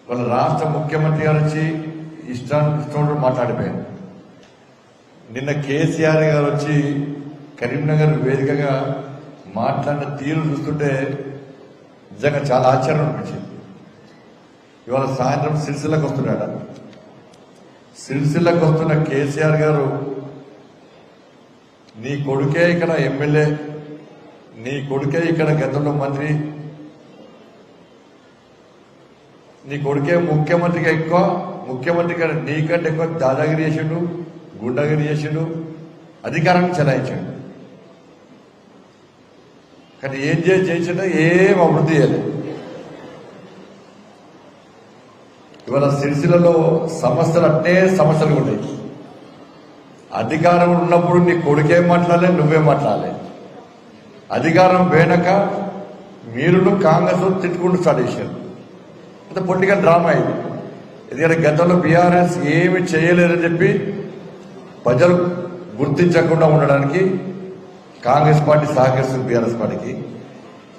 వాళ్ళ రాష్ట్ర ముఖ్యమంత్రి గారు వచ్చి ఇష్టం మాట్లాడిపోయారు. నిన్న కేసీఆర్ గారు వచ్చి కరీంనగర్ వేదికగా మాట్లాడిన తీరు చూస్తుంటే నిజంగా చాలా ఆశ్చర్యం అనిపించింది. ఇవాళ సాయంత్రం సిరిసిల్లకు వస్తున్నాడు. సిరిసిల్లకు వస్తున్న కేసీఆర్ గారు నీ కొడుకే ఇక్కడ ఎమ్మెల్యే, నీ కొడుకే ఇక్కడ గతంలో మంత్రి, నీ కొడుకే ముఖ్యమంత్రిగా ఎక్కువ, ముఖ్యమంత్రిగా నీకంటే ఎక్కువ దాదాగిరి చేసిండు, గుండాగిరి చేసిండు, అధికారాన్ని చెలాయించాడు. కానీ ఏం చేసిండో ఏం అభివృద్ధి చేయలేదు. ఇవాళ సిరిసిల్లలో సమస్యలు అంటే సమస్యలు ఉన్నాయి. అధికారం ఉన్నప్పుడు నీ కొడుకేం మాట్లాడలే, నువ్వేం మాట్లాడలే. అధికారం పోయినాక మీరు కాంగ్రెస్ తిట్టుకుంటూ స్టార్ట్ చేశారు. అంత పొలిటికల్ డ్రామా ఇది. ఎందుకంటే గతంలో బీఆర్ఎస్ ఏమి చేయలేదని చెప్పి ప్రజలు గుర్తించకుండా ఉండడానికి కాంగ్రెస్ పార్టీ సహకరిస్తుంది బీఆర్ఎస్ పార్టీకి.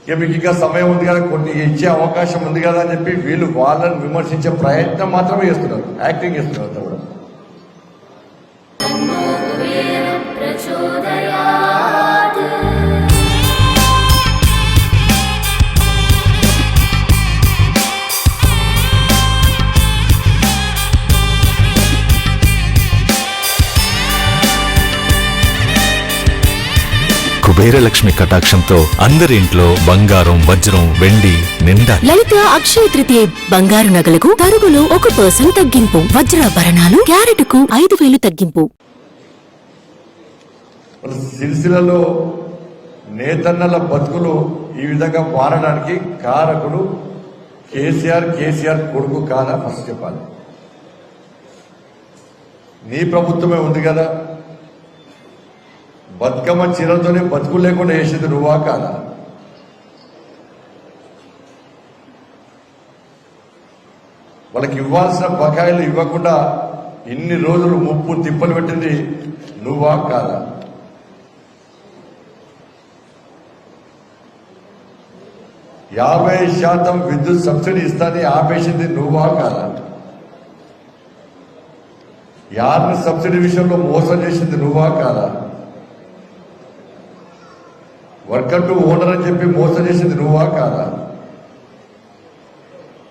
ఇక మీకు ఇంకా సమయం ఉంది కదా, కొన్ని ఇచ్చే అవకాశం ఉంది కదా అని చెప్పి వీళ్ళు వాళ్ళని విమర్శించే ప్రయత్నం మాత్రమే చేస్తున్నారు, యాక్టింగ్ చేస్తున్నారు అంతా కూడా. కుబేరలక్ష్మి కటాక్షంతో అందరి ఇంట్లో బంగారం, వజ్రం, వెండి నిండా. లలిత అక్షయ తృతీయ బంగారు నగలకు తరుగులో 1% తగ్గింపు, వజ్రాభరణాలు క్యారెట్కు 5,000 తగ్గింపు. సిరిసిల్లలో నేతన్నల బతుకులు ఈ విధంగా మారడానికి కారకుడు కేసీఆర్ కొడుకు కాదా? ఫస్ట్ చెప్పాలి. నీ ప్రభుత్వమే ఉంది కదా, బతుకమ్మ చీరలతోనే బతుకు లేకుండా చేసేది నువ్వా కాదా? వాళ్ళకి ఇవ్వాల్సిన బకాయిలు ఇవ్వకుండా ఇన్ని రోజులు ముప్పు తిప్పలు పెట్టింది నువ్వా కాదా? యాభై శాతం విద్యుత్ సబ్సిడీ ఇస్తాని ఆపేసింది నువ్వా కాదా? యాభై సబ్సిడీ విషయంలో మోసం చేసింది నువ్వా కాదా? వర్కర్ టు ఓనర్ అని చెప్పి మోసం చేసింది నువ్వా కాదా?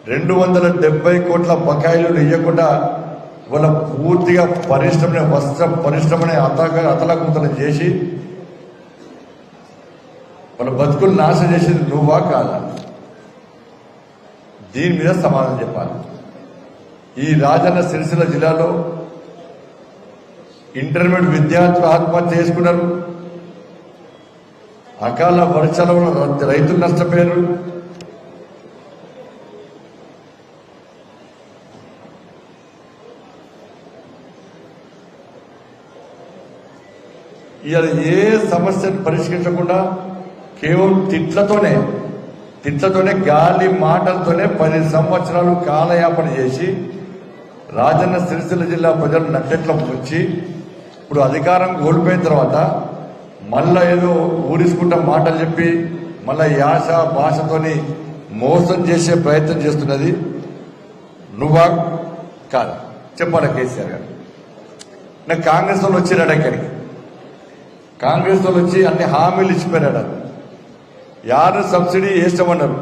270 కోట్ల బకాయిలు ఇవ్వకుండా వాళ్ళ పూర్తిగా పరిశ్రమని, వస్త్ర పరిశ్రమని అతలకుతలం చేసి వాళ్ళ బతుకులు నాశనం చేసింది నువ్వా కాదా? దీని మీద సమాధానం చెప్పాలి. ఈ రాజన్న సిరిసిల్ల జిల్లాలో ఇంటర్మీడియట్ విద్యార్థులు ఆత్మహత్య చేసుకున్నారు. అకాల వర్షాల వల్ల రైతులు నష్టపోయారు. ఇవాళ ఏ సమస్యను పరిష్కరించకుండా కేవలం తిట్లతోనే గాలి మాటలతోనే 10 సంవత్సరాలు కాలయాపన చేసి రాజన్న సిరిసిల్ల జిల్లా ప్రజలు నట్టెట్ల వచ్చి ఇప్పుడు అధికారం కోల్పోయిన తర్వాత మళ్ళా ఏదో ఊరించుకుంటా మాటలు చెప్పి మళ్ళా యాస భాషతోని మోసం చేసే ప్రయత్నం చేస్తున్నది నువ్వా కాదు? చెప్పాలి కేసీఆర్ గారు. నాకు కాంగ్రెస్ వాళ్ళు వచ్చిరాడు, ఇక్కడికి కాంగ్రెస్ వాళ్ళు వచ్చి అన్ని హామీలు ఇచ్చిపోయాడు. యారు సబ్సిడీ వేస్తామన్నారు,